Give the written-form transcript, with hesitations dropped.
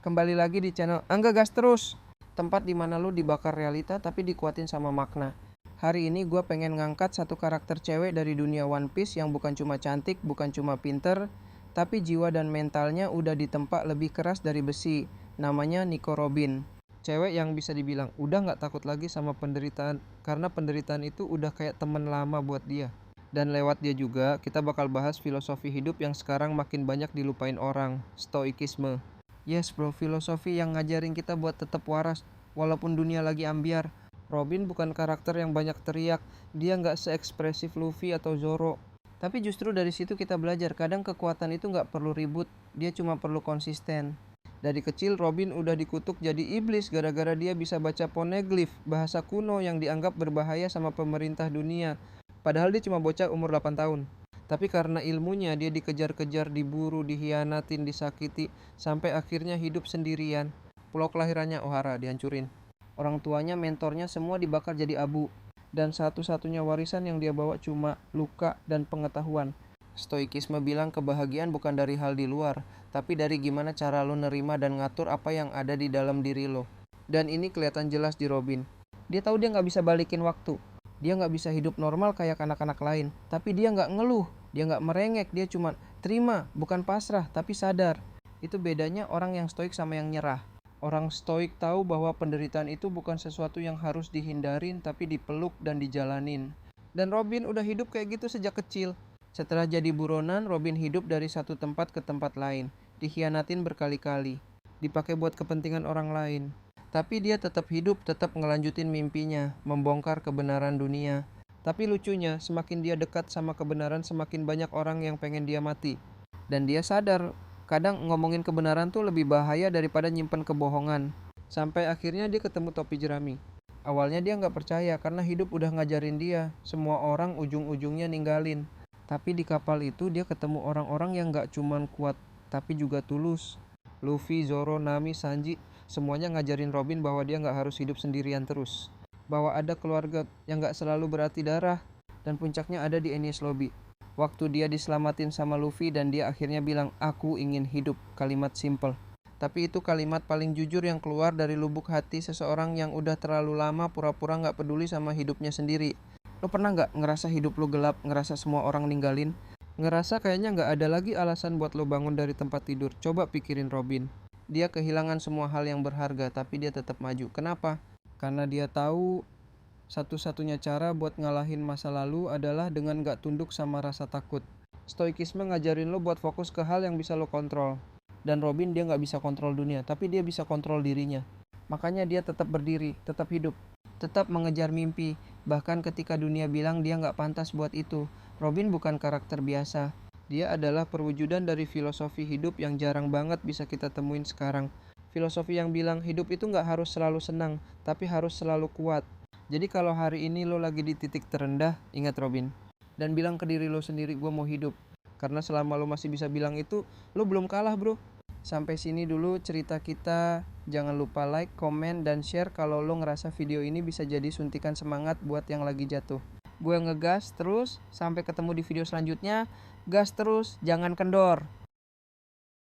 Kembali lagi di channel Angga Gas Terus, tempat dimana lu dibakar realita tapi dikuatin sama makna. Hari ini gue pengen ngangkat satu karakter cewek dari dunia One Piece yang bukan cuma cantik, bukan cuma pinter, tapi jiwa dan mentalnya udah ditempa lebih keras dari besi. Namanya Nico Robin. Cewek yang bisa dibilang udah gak takut lagi sama penderitaan, karena penderitaan itu udah kayak temen lama buat dia. Dan lewat dia juga kita bakal bahas filosofi hidup yang sekarang makin banyak dilupain orang, stoikisme. Yes bro, filosofi yang ngajarin kita buat tetap waras walaupun dunia lagi ambiar. Robin bukan karakter yang banyak teriak, dia nggak seekspresif Luffy atau Zoro. Tapi justru dari situ kita belajar, kadang kekuatan itu nggak perlu ribut, dia cuma perlu konsisten. Dari kecil Robin udah dikutuk jadi iblis gara-gara dia bisa baca poneglyph, bahasa kuno yang dianggap berbahaya sama pemerintah dunia. Padahal dia cuma bocah umur 8 tahun. Tapi karena ilmunya dia dikejar-kejar, diburu, dihianatin, disakiti, sampai akhirnya hidup sendirian. Pulau kelahirannya Ohara dihancurin. Orang tuanya, mentornya semua dibakar jadi abu. Dan satu-satunya warisan yang dia bawa cuma luka dan pengetahuan. Stoikisme bilang kebahagiaan bukan dari hal di luar, tapi dari gimana cara lo nerima dan ngatur apa yang ada di dalam diri lo. Dan ini kelihatan jelas di Robin. Dia tahu dia nggak bisa balikin waktu. Dia nggak bisa hidup normal kayak anak-anak lain. Tapi dia nggak ngeluh, dia nggak merengek, dia cuma terima, bukan pasrah, tapi sadar. Itu bedanya orang yang stoik sama yang nyerah. Orang stoik tahu bahwa penderitaan itu bukan sesuatu yang harus dihindarin, tapi dipeluk dan dijalanin. Dan Robin udah hidup kayak gitu sejak kecil. Setelah jadi buronan, Robin hidup dari satu tempat ke tempat lain. Dikhianatin berkali-kali. Dipakai buat kepentingan orang lain. Tapi dia tetap hidup, tetap ngelanjutin mimpinya, membongkar kebenaran dunia. Tapi lucunya, semakin dia dekat sama kebenaran, semakin banyak orang yang pengen dia mati. Dan dia sadar, kadang ngomongin kebenaran tuh lebih bahaya daripada nyimpen kebohongan. Sampai akhirnya dia ketemu topi jerami. Awalnya dia nggak percaya karena hidup udah ngajarin dia, semua orang ujung-ujungnya ninggalin. Tapi di kapal itu dia ketemu orang-orang yang nggak cuman kuat, tapi juga tulus. Luffy, Zoro, Nami, Sanji, semuanya ngajarin Robin bahwa dia nggak harus hidup sendirian terus. Bahwa ada keluarga yang nggak selalu berarti darah. Dan puncaknya ada di Enies Lobby. Waktu dia diselamatin sama Luffy dan dia akhirnya bilang, aku ingin hidup. Kalimat simple. Tapi itu kalimat paling jujur yang keluar dari lubuk hati seseorang yang udah terlalu lama pura-pura nggak peduli sama hidupnya sendiri. Lo pernah nggak ngerasa hidup lo gelap, ngerasa semua orang ninggalin? Ngerasa kayaknya nggak ada lagi alasan buat lo bangun dari tempat tidur. Coba pikirin Robin. Dia kehilangan semua hal yang berharga, tapi dia tetap maju. Kenapa? Karena dia tahu satu-satunya cara buat ngalahin masa lalu adalah dengan gak tunduk sama rasa takut. Stoikisme ngajarin lo buat fokus ke hal yang bisa lo kontrol. Dan Robin dia gak bisa kontrol dunia, tapi dia bisa kontrol dirinya. Makanya dia tetap berdiri, tetap hidup, tetap mengejar mimpi. Bahkan ketika dunia bilang dia gak pantas buat itu. Robin bukan karakter biasa. Dia adalah perwujudan dari filosofi hidup yang jarang banget bisa kita temuin sekarang. Filosofi yang bilang hidup itu gak harus selalu senang, tapi harus selalu kuat. Jadi kalau hari ini lo lagi di titik terendah, ingat Robin. Dan bilang ke diri lo sendiri, gue mau hidup. Karena selama lo masih bisa bilang itu, lo belum kalah bro. Sampai sini dulu cerita kita. Jangan lupa like, komen, dan share kalau lo ngerasa video ini bisa jadi suntikan semangat buat yang lagi jatuh. Gue ngegas terus, sampai ketemu di video selanjutnya. Gas terus, jangan kendor.